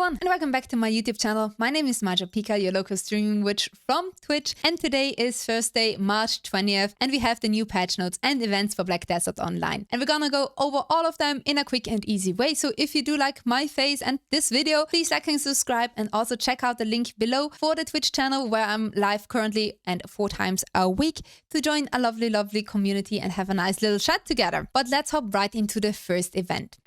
everyone, and welcome back to my YouTube channel. My name is mmorpg, your local streaming witch from Twitch, and today is Thursday, March 20th, and we have the new patch notes and events for Black Desert Online. And we're gonna go over all of them in a quick and easy way. So if you do like my face and this video, please like and subscribe, and also check out the link below for the Twitch channel where I'm live currently and 4 times a week to join a lovely community and have a nice little chat together. But let's hop right into the first event.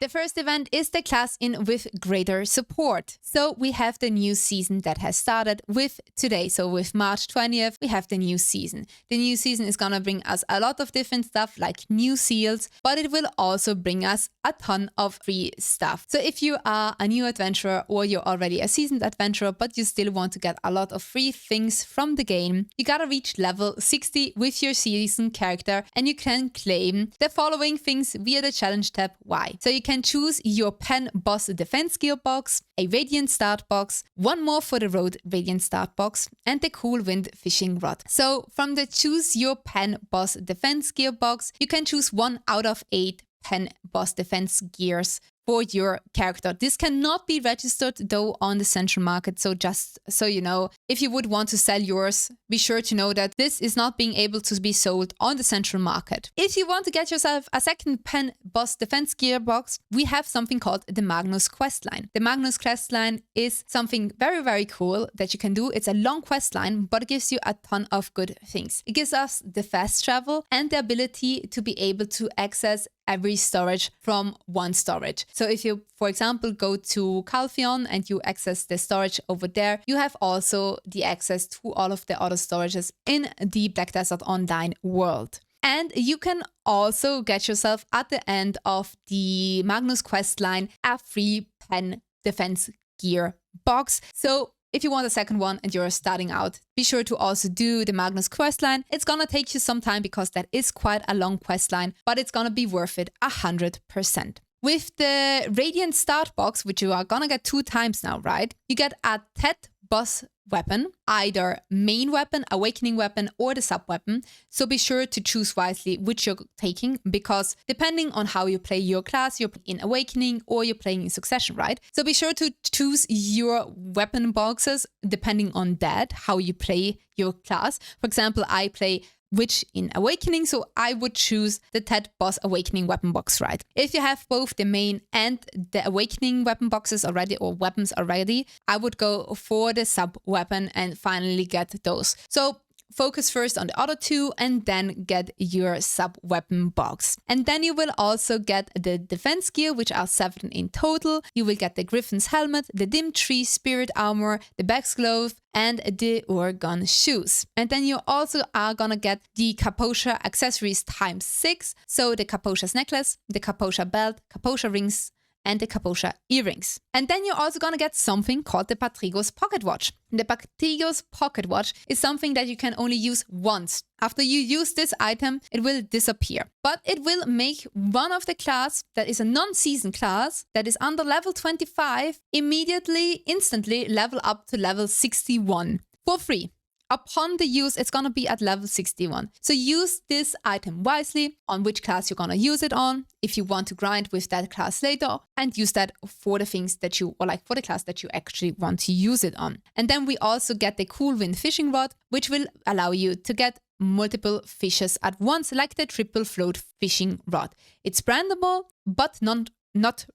The first event is the class in with greater support. So we have the new season that has started with today. So with March 20th, we have the new season. The new season is gonna bring us a lot of different stuff like new seals, but it will also bring us a ton of free stuff. So if you are a new adventurer or you're already a seasoned adventurer, but you still want to get a lot of free things from the game, you gotta reach level 60 with your season character, and you can claim the following things via the challenge tab. Why? So you can choose your pen boss defense gear box, a radiant start box, one more for the road radiant start box, and the cool wind fishing rod. So from the choose your pen boss defense gear box, you can choose 1 out of 8 pen boss defense gears for your character. This cannot be registered though on the central market. So just so you know, if you would want to sell yours, be sure to know that this is not being able to be sold on the central market. If you want to get yourself a second pen boss defense gear box, we have something called the Magnus quest line. The Magnus quest line is something very cool that you can do. It's a long quest line, but it gives you a ton of good things. It gives us the fast travel and the ability to be able to access every storage from one storage. So if you, for example, go to 𝓼𝍊 and you access the storage over there, you have also the access to all of the other storages in the Black Desert Online world. And you can also get yourself at the end of the Magnus quest line a free pen defense gear box. So if you want a second one and you're starting out, be sure to also do the Magnus questline. It's gonna take you some time because that is quite a long questline, but it's gonna be worth it 100%. With the Radiant Start box, which you are gonna get 2 times now, right? You get a Tet boss weapon, either main weapon, awakening weapon, or the sub weapon. So be sure to choose wisely which you're taking, because depending on how you play your class, you're in awakening or you're playing in succession, right? So be sure to choose your weapon boxes depending on that, how you play your class. For example, I play witch in awakening, so I would choose the Tet boss awakening weapon box, right? If you have both the main and the awakening weapon boxes already, or weapons already, I would go for the sub weapon and finally get those. So focus first on the other 2 and then get your sub weapon box. And then you will also get the defense gear, which are 7 in total. You will get the Griffin's helmet, the dim tree spirit armor, the Beck's glove, and the Oregon shoes. And then you also are gonna get the Kaposha accessories ×6. So the Kaposha's necklace, the Kaposha belt, Kaposha rings, and the Kaposha earrings. And then you're also gonna get something called the Patrigos pocket watch. The Patrigos pocket watch is something that you can only use once. After you use this item, it will disappear. But it will make one of the class that is a non-season class that is under level 25 immediately, instantly level up to level 61 for free. Upon the use, it's gonna be at level 61. So use this item wisely on which class you're gonna use it on, if you want to grind with that class later, and use that for the things that you, or like for the class that you actually want to use it on. And then we also get the cool wind fishing rod, which will allow you to get multiple fishes at once, like the triple float fishing rod. It's brandable, but not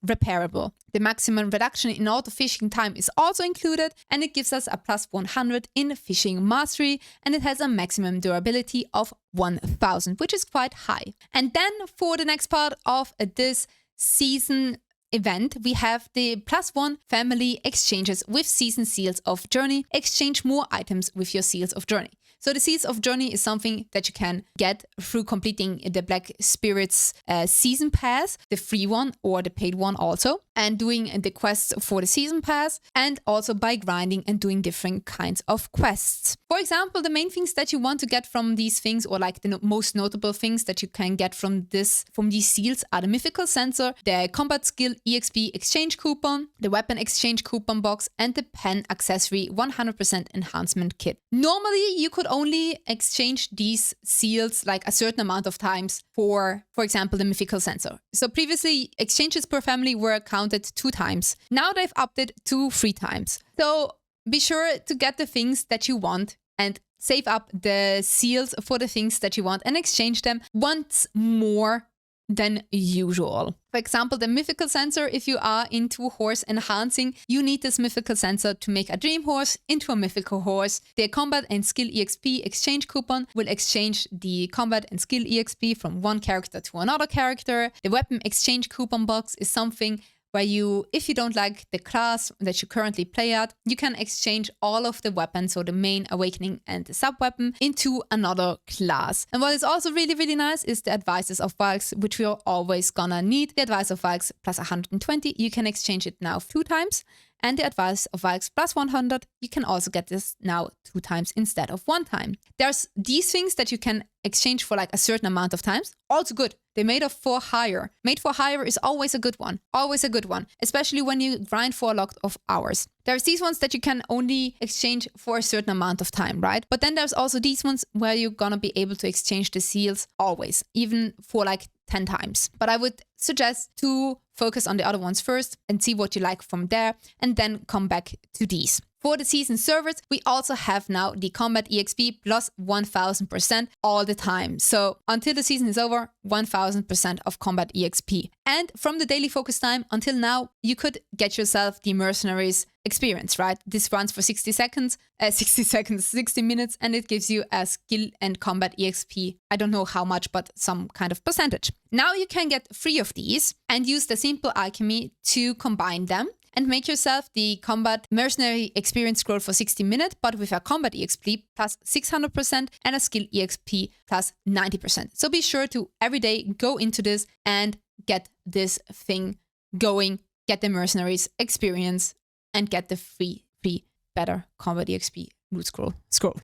repairable. The maximum reduction in auto fishing time is also included, and it gives us a +100 in fishing mastery, and it has a maximum durability of 1000, which is quite high. And then for the next part of this season event, we have the +1 family exchanges with season seals of journey. Exchange more items with your seals of journey. So the Seals of Journey is something that you can get through completing the Black Spirits season pass, the free one or the paid one also, and doing the quests for the season pass, and also by grinding and doing different kinds of quests. For example, the main things that you want to get from these things, or like the most notable things that you can get from these seals, are the Mythical Sensor, the Combat Skill EXP exchange coupon, the Weapon exchange coupon box, and the Pen accessory 100% enhancement kit. Normally, you could only exchange these seals like a certain amount of times for example, the Mythical Sensor. So previously, exchanges per family were counted counted 2 times. Now they've upped it to 3 times. So be sure to get the things that you want and save up the seals for the things that you want and exchange them once more than usual. For example, the mythical sensor, if you are into horse enhancing, you need this mythical sensor to make a dream horse into a mythical horse. The combat and skill EXP exchange coupon will exchange the combat and skill EXP from one character to another character. The weapon exchange coupon box is something where you, if you don't like the class that you currently play at, you can exchange all of the weapons, so the main, awakening, and the sub-weapon, into another class. And what is also really, really nice is the Advices of Valks, which we are always gonna need. The Advice of Valks plus 120, you can exchange it now 2 times. And the Advice of Valks plus 100, you can also get this now 2 times instead of 1 time. There's these things that you can exchange for like a certain amount of times. Also good. They made for hire. Made for hire is always a good one. Always a good one. Especially when you grind for a lot of hours. There's these ones that you can only exchange for a certain amount of time, right? But then there's also these ones where you're gonna be able to exchange the seals always, even for like 10 times. But I would suggest to focus on the other ones first and see what you like from there and then come back to these. For the season servers, we also have now the combat EXP plus 1000% all the time. So until the season is over, 1000% of combat EXP. And from the daily focus time until now, you could get yourself the mercenaries experience, right? This runs for 60 minutes, and it gives you a skill and combat EXP. I don't know how much, but some kind of percentage. Now you can get 3 of these and use the simple alchemy to combine them and make yourself the combat mercenary experience scroll for 60 minutes, but with a combat EXP plus 600% and a skill EXP plus 90%. So be sure to every day go into this and get this thing going, get the mercenaries experience, and get the free better combat EXP loot scroll.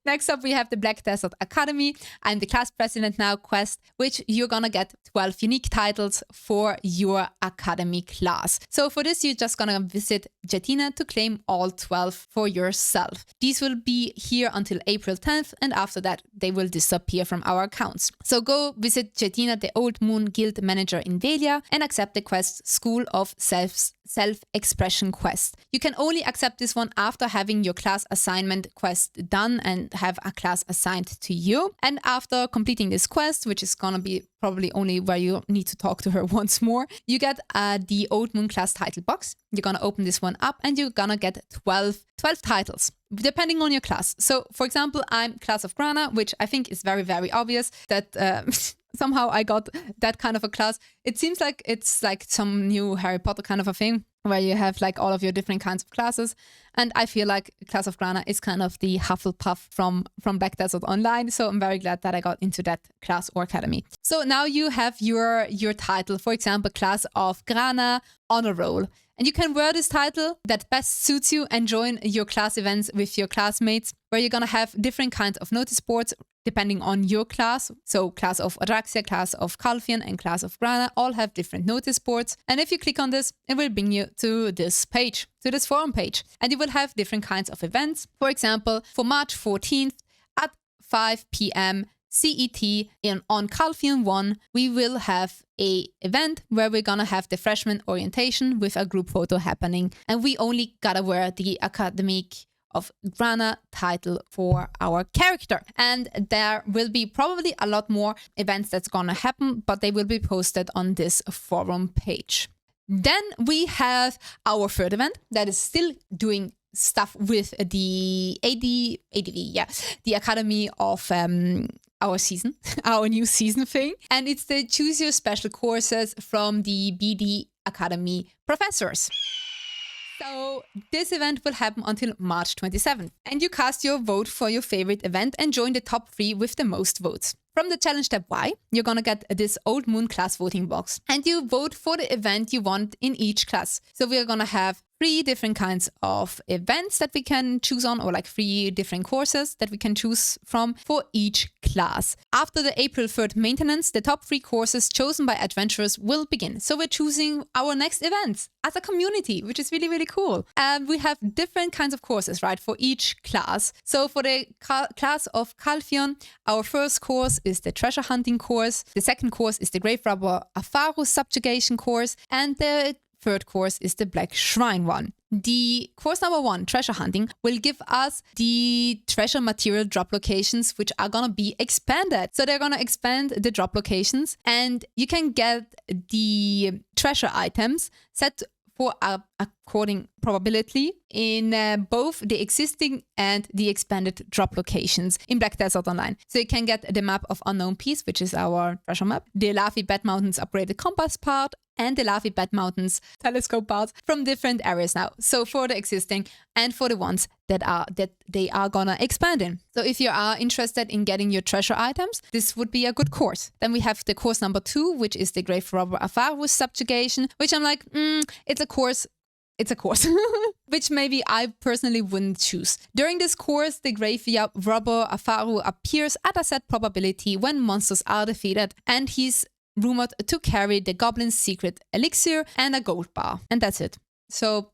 Next up, we have the Black Desert Academy. I'm the class president now quest, which you're gonna get 12 unique titles for your academy class. So for this, you're just gonna visit Jetina to claim all 12 for yourself. These will be here until April 10th, and after that, they will disappear from our accounts. So go visit Jetina, the Old Moon Guild manager in Velia, and accept the quest School of Self-Expression quest. You can only accept this one after having your class assignment quest done and have a class assigned to you. And after completing this quest, which is gonna be probably only where you need to talk to her once more, you get the Old Moon class title box. You're gonna open this one up and you're gonna get 12 titles, depending on your class. So for example, I'm class of 𝓼𝍺, which I think is very, very obvious that somehow I got that kind of a class. It seems like it's like some new Harry Potter kind of a thing where you have like all of your different kinds of classes. And I feel like class of 𝓼𝍺 is kind of the Hufflepuff from Black Desert Online. So I'm very glad that I got into that class or academy. So now you have your title, for example, class of 𝓼𝍺 honor roll. And you can wear this title that best suits you and join your class events with your classmates, where you're gonna have different kinds of notice boards depending on your class. So class of Adraxia, class of 𝓼𝍺, and class of 𝓼𝍺 all have different notice boards. And if you click on this, it will bring you to this page, to this forum page. And you will have different kinds of events. For example, for March 14th at 5 p.m. CET on 𝓼𝍺 1, we will have a event where we're gonna have the freshman orientation with a group photo happening. And we only gotta wear the academic of 𝓼𝍺 title for our character. And there will be probably a lot more events that's gonna happen, but they will be posted on this forum page. Then we have our third event that is still doing stuff with the the Academy of our season, our new season thing. And it's the Choose Your Special courses from the BD Academy professors. So this event will happen until March 27th. And you cast your vote for your favorite event and join the top 3 with the most votes. From the challenge tab Y, you're gonna get this Old Moon class voting box. And you vote for the event you want in each class. So we're gonna have 3 different kinds of events that we can choose on, or like 3 different courses that we can choose from for each class. After the April 3rd maintenance, the top 3 courses chosen by adventurers will begin. So we're choosing our next events as a community, which is really, really cool. And we have different kinds of courses, right, for each class. So for the class of 𝓼𝍺, our first course is the treasure hunting course. The second course is the grave robber Afaru subjugation course. And the third course is the Black Shrine one. The course number 1, treasure hunting, will give us the treasure material drop locations, which are gonna be expanded. So they're gonna expand the drop locations, and you can get the treasure items set for according probability in both the existing and the expanded drop locations in Black Desert Online. So you can get the map of Unknown Peace, which is our treasure map, the Lavi Bed Mountains upgraded compass part, and the Lavi Bed Mountains telescope parts from different areas now. So for the existing and for the ones that they are gonna expand in. So if you are interested in getting your treasure items, this would be a good course. Then we have the course number 2, which is the Grave Robber Afaru's subjugation, which I'm like, it's a course, which maybe I personally wouldn't choose. During this course, the Grave Robber Afaru appears at a set probability when monsters are defeated, and he's rumored to carry the Goblin's secret elixir and a gold bar. And that's it. So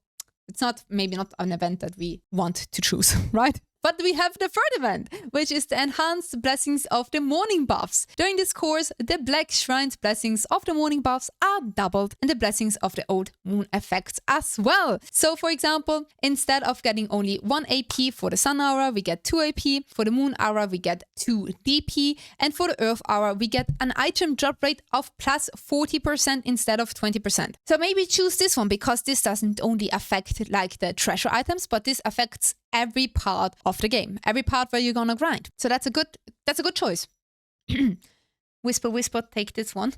it's maybe not an event that we want to choose, right? But we have the third event, which is the Enhanced Blessings of the Morning Buffs. During this course, the Black Shrine's Blessings of the Morning Buffs are doubled, and the Blessings of the Old Moon effects as well. So for example, instead of getting only 1 AP for the Sun Aura, we get 2 AP. For the Moon Aura, we get 2 DP. And for the Earth Aura, we get an item drop rate of plus 40% instead of 20%. So maybe choose this one, because this doesn't only affect like the treasure items, but this affects every part of the game, every part where you're gonna grind. So that's a good choice. Whisper, take this one.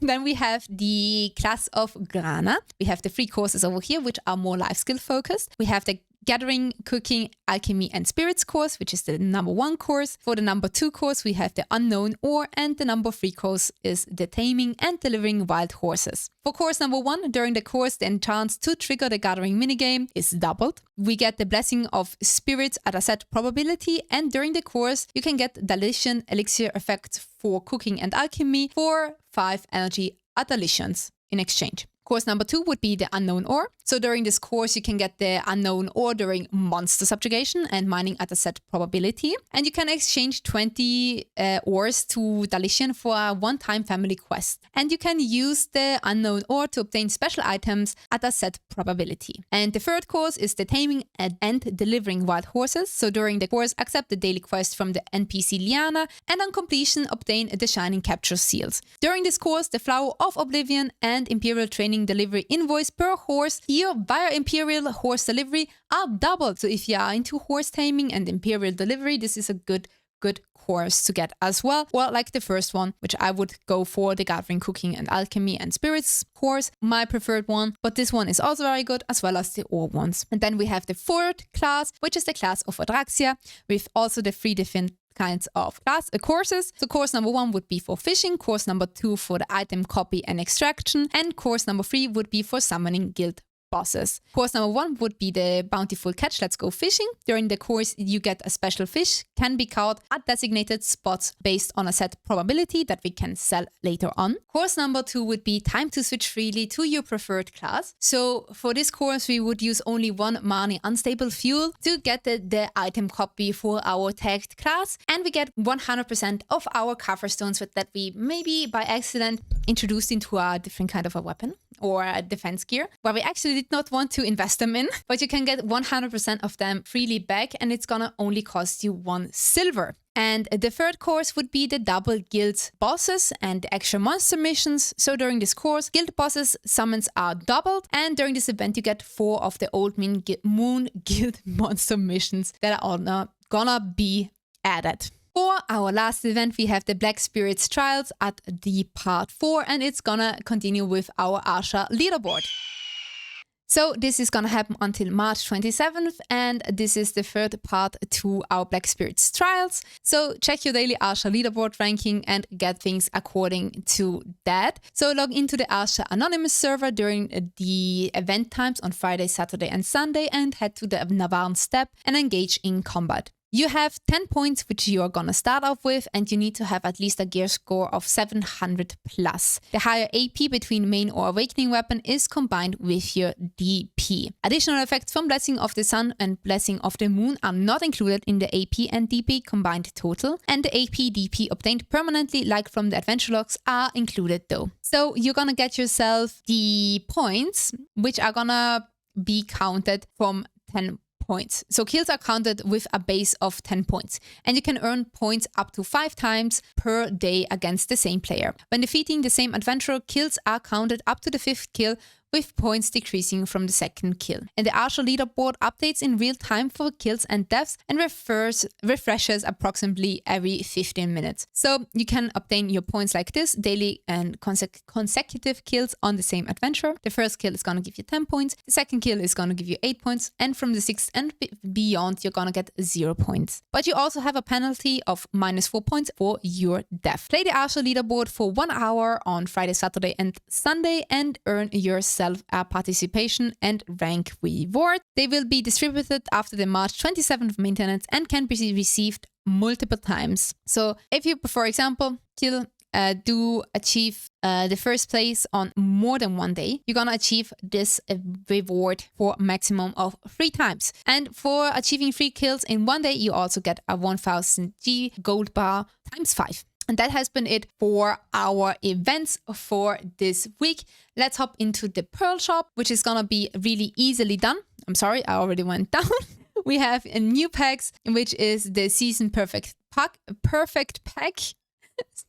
Then we have the class of Grana. We have the 3 courses over here, which are more life skill focused. We have the Gathering, Cooking, Alchemy and Spirits course, which is the number 1 course. For the number 2 course, we have the Unknown Ore, and the number 3 course is the Taming and Delivering Wild Horses. For course number 1, during the course, the chance to trigger the Gathering minigame is doubled. We get the Blessing of Spirits at a set probability, and during the course, you can get Dalition Elixir effects for Cooking and Alchemy for 5 energy at Dalitions in exchange. Course number 2 would be the Unknown Ore. So during this course, you can get the Unknown Ore during monster subjugation and mining at a set probability. And you can exchange 20 ores to Dalition for a one-time family quest. And you can use the Unknown Ore to obtain special items at a set probability. And the third course is the Taming and Delivering Wild Horses. So during the course, accept the daily quest from the NPC Liana, and on completion, obtain the Shining Capture Seals. During this course, the Flower of Oblivion and Imperial Training Delivery invoice per horse here via Imperial Horse Delivery are doubled. So if you are into horse taming and Imperial Delivery, this is a good course to get as well. Well, like the first one, which I would go for the Gathering, Cooking and Alchemy and Spirits course, my preferred one. But this one is also very good, as well as the ore ones. And then we have the 4th class, which is the class of Adraxia, with also the 3 different kinds of courses. So course number 1 would be for fishing, course number 2 for the item copy and extraction, and course number 3 would be for summoning guild bosses. Course number 1 would be the Bountiful Catch, Let's Go Fishing. During the course, you get a special fish, can be caught at designated spots based on a set probability that we can sell later on. Course number 2 would be time to switch freely to your preferred class. So for this course, we would use only 1 Mani Unstable Fuel to get the item copy for our tagged class, and we get 100% of our cover stones that we maybe by accident introduced into a different kind of a weapon or a defense gear, where we actually did not want to invest them in, but you can get 100% of them freely back, and it's gonna only cost you 1 silver. And the 3rd course would be the double guild bosses and the extra monster missions. So during this course, guild bosses summons are doubled, and during this event you get 4 of the Old Moon Guild monster missions that are all gonna be added. For our last event, we have the Black Spirits Trials at the part 4, and it's gonna continue with our Asha leaderboard. So this is gonna happen until March 27th, and this is the 3rd part to our Black Spirits Trials. So check your daily Asha leaderboard ranking and get things according to that. So log into the Asha Anonymous server during the event times on Friday, Saturday and Sunday, and head to the Navarn step and engage in combat. You have 10 points, which you are gonna start off with, and you need to have at least a gear score of 700 plus. The higher AP between main or awakening weapon is combined with your DP. Additional effects from Blessing of the Sun and Blessing of the Moon are not included in the AP and DP combined total, and the AP DP obtained permanently, like from the adventure logs, are included though. So you're gonna get yourself the points, which are gonna be counted from 10 points. So kills are counted with a base of 10 points, and you can earn points up to 5 times per day against the same player. When defeating the same adventurer, kills are counted up to the 5th kill, with points decreasing from the 2nd kill. And the Archer leaderboard updates in real time for kills and deaths and refreshes approximately every 15 minutes. So you can obtain your points like this, daily and consecutive kills on the same adventure. The first kill is gonna give you 10 points, the second kill is gonna give you 8 points, and from the 6th and beyond, you're gonna get 0 points. But you also have a penalty of -4 points for your death. Play the Archer leaderboard for 1 hour on Friday, Saturday, and Sunday and earn yourself a participation and rank reward. They will be distributed after the March 27th maintenance and can be received multiple times. So if you, for example, do achieve the first place on more than 1 day, you're gonna achieve this reward for a maximum of 3 times. And for achieving 3 kills in 1 day, you also get a 1000 G gold bar times 5. And that has been it for our events for this week. Let's hop into the Pearl Shop, which is gonna be really easily done. I'm sorry, I already went down. We have a new packs, which is the Season Perfect Pack,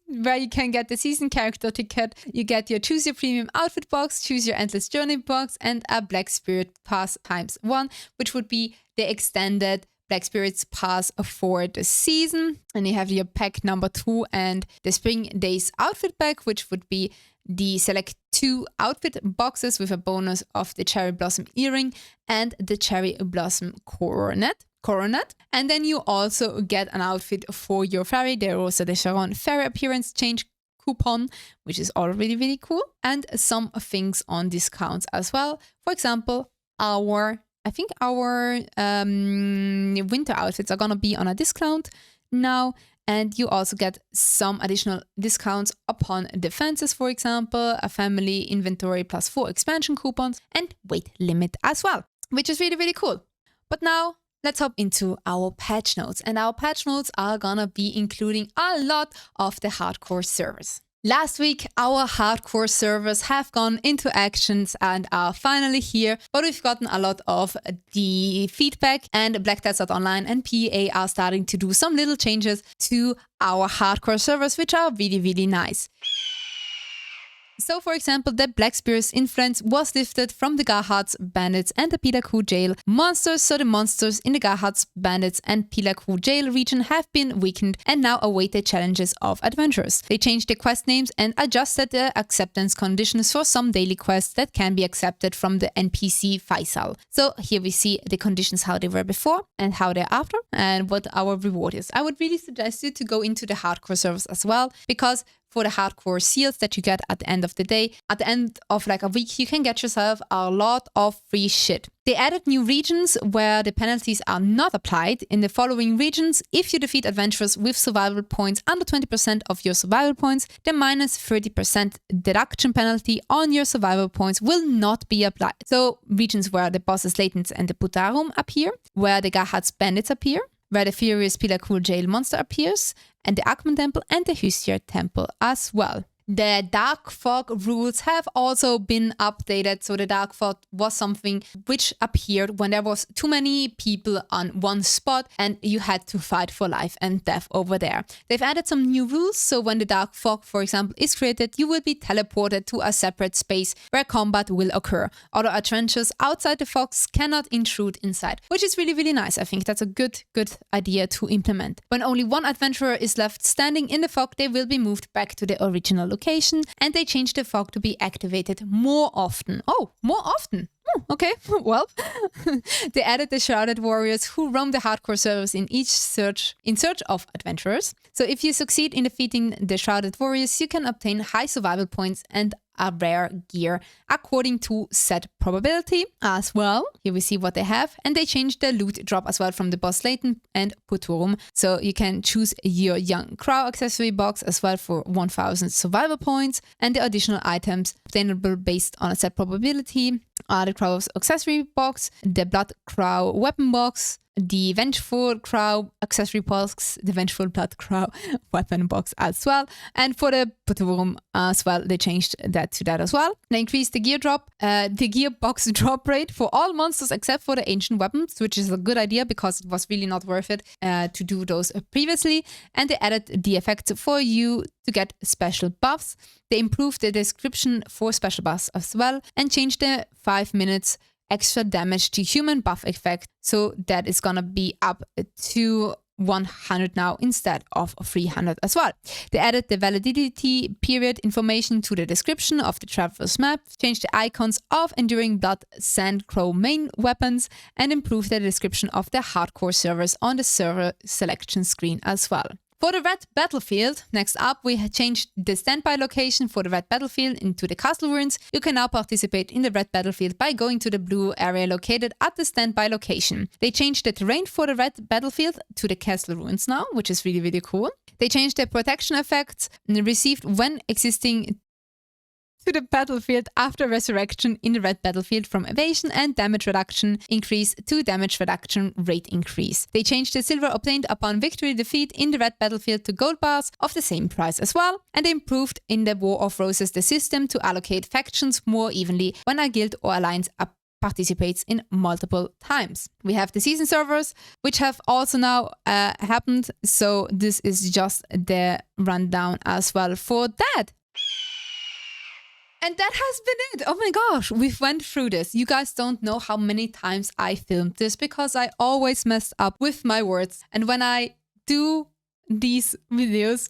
where you can get the season character ticket. You get your Choose Your Premium Outfit box, Choose Your Endless Journey box, and a Black Spirit Pass ×1, which would be the extended Black Spirits Pass for the season. And you have your pack number 2 and the Spring Days Outfit pack, which would be the select 2 outfit boxes with a bonus of the Cherry Blossom Earring and the Cherry Blossom Coronet. And then you also get an outfit for your fairy, the Rosa de Charon Fairy Appearance Change coupon, which is already really cool, and some things on discounts as well. For example, our winter outfits are gonna be on a discount now, and you also get some additional discounts upon defenses, for example, a family inventory +4 expansion coupons, and weight limit as well, which is really, really cool. But now let's hop into our patch notes, and our patch notes are gonna be including a lot of the hardcore servers. Last week, our hardcore servers have gone into actions and are finally here, but we've gotten a lot of the feedback, and Black Desert Online and PEA are starting to do some little changes to our hardcore servers, which are really, really nice. So, for example, the Black Spear's influence was lifted from the Garhards, Bandits, and the Pilaku Jail monsters, so the monsters in the Garhards, Bandits, and Pilaku Jail region have been weakened and now await the challenges of adventurers. They changed the quest names and adjusted the acceptance conditions for some daily quests that can be accepted from the NPC Faisal. So here we see the conditions, how they were before and how they're after, and what our reward is. I would really suggest you to go into the hardcore servers as well, because for the hardcore seals that you get at the end of the day, at the end of like a week, you can get yourself a lot of free shit. They added new regions where the penalties are not applied. In the following regions, if you defeat adventurers with survival points under 20% of your survival points, the -30% deduction penalty on your survival points will not be applied. So regions where the bosses Latents and the Putarum appear, where the Garhards Bandits appear, where the Furious Pilaku Jail monster appears, and the Akman Temple and the Hystia Temple as well. The Dark Fog rules have also been updated. So the Dark Fog was something which appeared when there was too many people on one spot and you had to fight for life and death over there. They've added some new rules. So when the Dark Fog, for example, is created, you will be teleported to a separate space where combat will occur. Other adventurers outside the fogs cannot intrude inside, which is really, really nice. I think that's a good idea to implement. When only one adventurer is left standing in the fog, they will be moved back to the original location, and they changed the fog to be activated more often. Oh, more often. Okay, well, they added the Shrouded Warriors who roam the hardcore servers in search of adventurers. So if you succeed in defeating the Shrouded Warriors, you can obtain high survival points and a rare gear according to set probability as well. Here we see what they have, and they changed the loot drop as well from the boss Layton and Putorum. So you can choose your Young Crow accessory box as well for 1000 survival points, and the additional items obtainable based on a set probability are the Crow's accessory box, the Blood Crow weapon box, the Vengeful Crow accessory box, the Vengeful Blood Crow weapon box as well. And for the Putorum as well, they changed that to that as well. They increased the gear drop, the gear box drop rate for all monsters except for the ancient weapons, which is a good idea because it was really not worth it to do those previously. And they added the effect for you to get special buffs. They improved the description for special buffs as well and changed the 5 minutes extra damage to human buff effect, so that is gonna be up to 100 now instead of 300 as well. They added the validity period information to the description of the traverse map, changed the icons of Enduring Blood Sand Crow main weapons, and improved the description of the hardcore servers on the server selection screen as well. For the red battlefield, next up, we had changed the standby location for the red battlefield into the castle ruins. You can now participate in the red battlefield by going to the blue area located at the standby location. They changed the terrain for the red battlefield to the castle ruins now, which is really, really cool. They changed the protection effects received when existing to the battlefield after resurrection in the red battlefield from evasion and damage reduction increase to damage reduction rate increase. They changed the silver obtained upon victory defeat in the red battlefield to gold bars of the same price as well, and they improved in the War of Roses the system to allocate factions more evenly when a guild or alliance participates in multiple times. We have the season servers, which have also now happened, so this is just the rundown as well for that. And that has been it. Oh my gosh, we've went through this. You guys don't know how many times I filmed this because I always mess up with my words. And when I do these videos,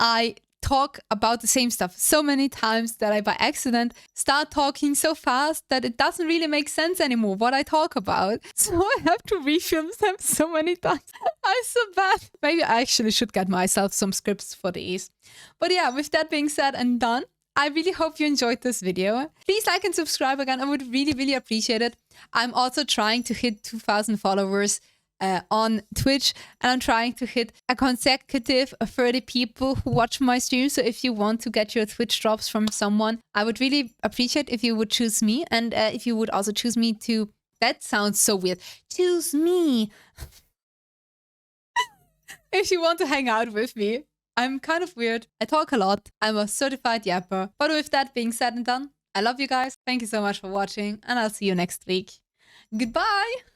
I talk about the same stuff so many times that I by accident start talking so fast that it doesn't really make sense anymore what I talk about. So I have to refilm them so many times. I'm so bad. Maybe I actually should get myself some scripts for these. But yeah, with that being said and done, I really hope you enjoyed this video. Please like and subscribe again. I would really, really appreciate it. I'm also trying to hit 2,000 followers on Twitch, and I'm trying to hit a consecutive 30 people who watch my stream. So if you want to get your Twitch drops from someone, I would really appreciate if you would choose me, and if you would also choose me to... That sounds so weird. Choose me. If you want to hang out with me. I'm kind of weird. I talk a lot. I'm a certified yapper. But with that being said and done, I love you guys. Thank you so much for watching, and I'll see you next week. Goodbye!